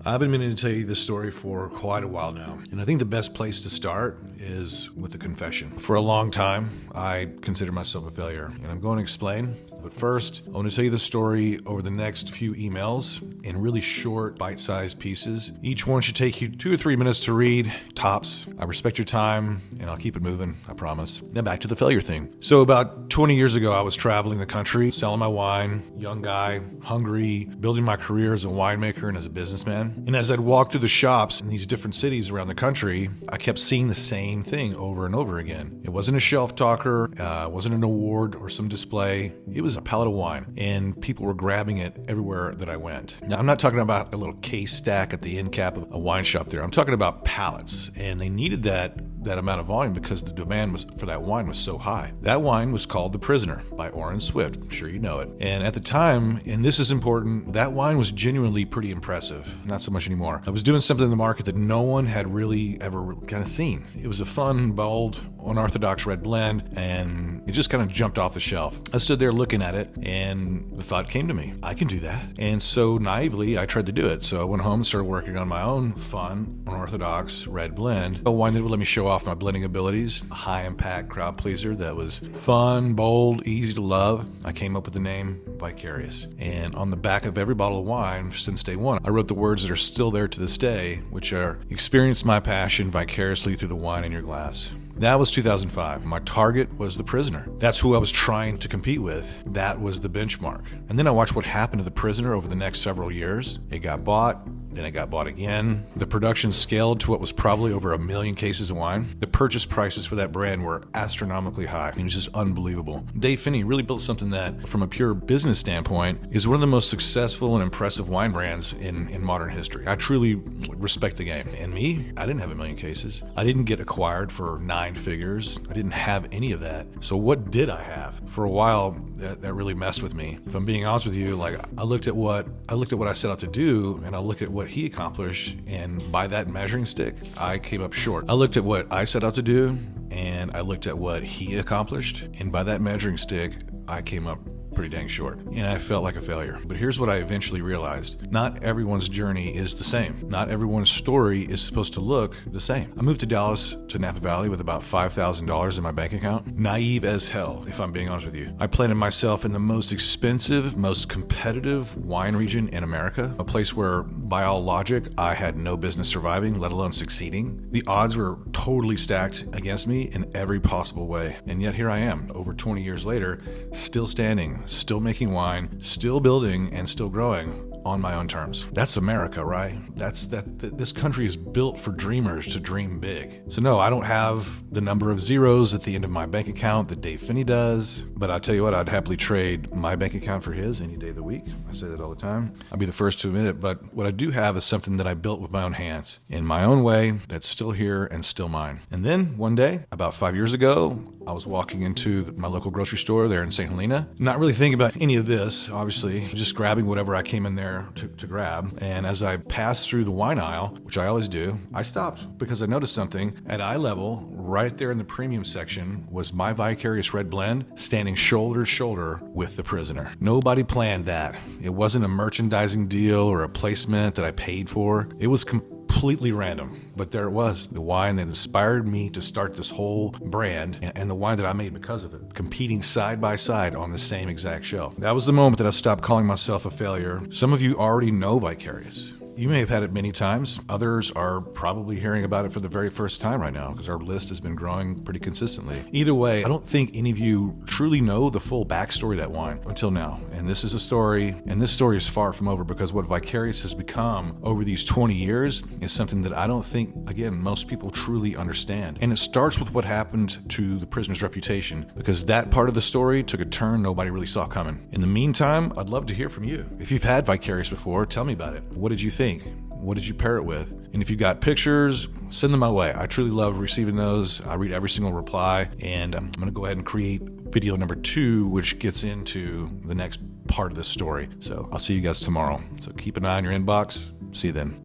I've been meaning to tell you this story for quite a while now, and I think the best place to start is with a confession. For a long time, I considered myself a failure, and I'm going to explain. But first, I want to tell you the story over the next few emails in really short, bite-sized pieces. Each one should take you 2 or 3 minutes to read, tops. I respect your time, and I'll keep it moving, I promise. Now back to the failure thing. So about 20 years ago, I was traveling the country, selling my wine, young guy, hungry, building my career as a winemaker and as a businessman. And as I'd walk through the shops in these different cities around the country, I kept seeing the same thing over and over again. It wasn't a shelf talker, it wasn't an award or some display. It was a pallet of wine, and people were grabbing it everywhere that I went. Now, I'm not talking about a little case stack at the end cap of a wine shop there. I'm talking about pallets, and they needed that amount of volume because the demand for that wine was so high. That wine was called The Prisoner by Orrin Swift. I'm sure you know it. And at the time, and this is important, that wine was genuinely pretty impressive. Not so much anymore. I was doing something in the market that no one had really ever kind of seen. It was a fun, bold, unorthodox red blend, and it just kind of jumped off the shelf. I stood there looking at it, and the thought came to me, I can do that. And so naively, I tried to do it. So I went home and started working on my own fun, unorthodox red blend, a wine that would let me show off my blending abilities, a high-impact crowd pleaser that was fun, bold, easy to love. I came up with the name Vicarious. And on the back of every bottle of wine since day one, I wrote the words that are still there to this day, which are, experience my passion vicariously through the wine in your glass. That was 2005. My target was The Prisoner. That's who I was trying to compete with. That was the benchmark. And then I watched what happened to The Prisoner over the next several years. It got bought, then it got bought again. The production scaled to what was probably over 1 million cases of wine. The purchase prices for that brand were astronomically high. It was just unbelievable. Dave Finney really built something that, from a pure business standpoint, is one of the most successful and impressive wine brands in modern history. I truly respect the game. And me, I didn't have 1 million cases. I didn't get acquired for 9 figures. I didn't have any of that. So what did I have? For a while, that really messed with me. If I'm being honest with you, I looked at what I set out to do, and I looked at what he accomplished, and by that measuring stick, I came up short. I looked at what I set out to do, and I looked at what he accomplished, and by that measuring stick, I came up pretty dang short, and I felt like a failure. But here's what I eventually realized. Not everyone's journey is the same. Not everyone's story is supposed to look the same. I moved to Dallas, to Napa Valley, with about $5,000 in my bank account. Naive as hell, if I'm being honest with you. I planted myself in the most expensive, most competitive wine region in America, a place where, by all logic, I had no business surviving, let alone succeeding. The odds were totally stacked against me in every possible way. And yet here I am, over 20 years later, still standing, still making wine, still building, and still growing on my own terms. That's America, right? This country is built for dreamers to dream big. So no, I don't have the number of zeros at the end of my bank account that Dave Finney does, but I'll tell you what, I'd happily trade my bank account for his any day of the week. I say that all the time. I'll be the first to admit it, but what I do have is something that I built with my own hands, in my own way, that's still here and still mine. And then one day, about 5 years ago, I was walking into my local grocery store there in St. Helena, not really thinking about any of this, obviously, just grabbing whatever I came in there to grab. And as I passed through the wine aisle, which I always do, I stopped because I noticed something. At eye level, right there in the premium section, was my Vicarious Red Blend standing shoulder to shoulder with The Prisoner. Nobody planned that. It wasn't a merchandising deal or a placement that I paid for. It was completely random, but there it was, the wine that inspired me to start this whole brand, and the wine that I made because of it, competing side by side on the same exact shelf. That was the moment that I stopped calling myself a failure. Some of you already know Vicarious. You may have had it many times. Others are probably hearing about it for the very first time right now because our list has been growing pretty consistently. Either way, I don't think any of you truly know the full backstory of that wine until now. And this is a story, and this story is far from over because what Vicarious has become over these 20 years is something that I don't think, again, most people truly understand. And it starts with what happened to The Prisoner's reputation because that part of the story took a turn nobody really saw coming. In the meantime, I'd love to hear from you. If you've had Vicarious before, tell me about it. What did you think? What did you pair it with? And if you got pictures, send them my way. I truly love receiving those. I read every single reply, and I'm going to go ahead and create video number 2, which gets into the next part of this story. So I'll see you guys tomorrow. So keep an eye on your inbox. See you then.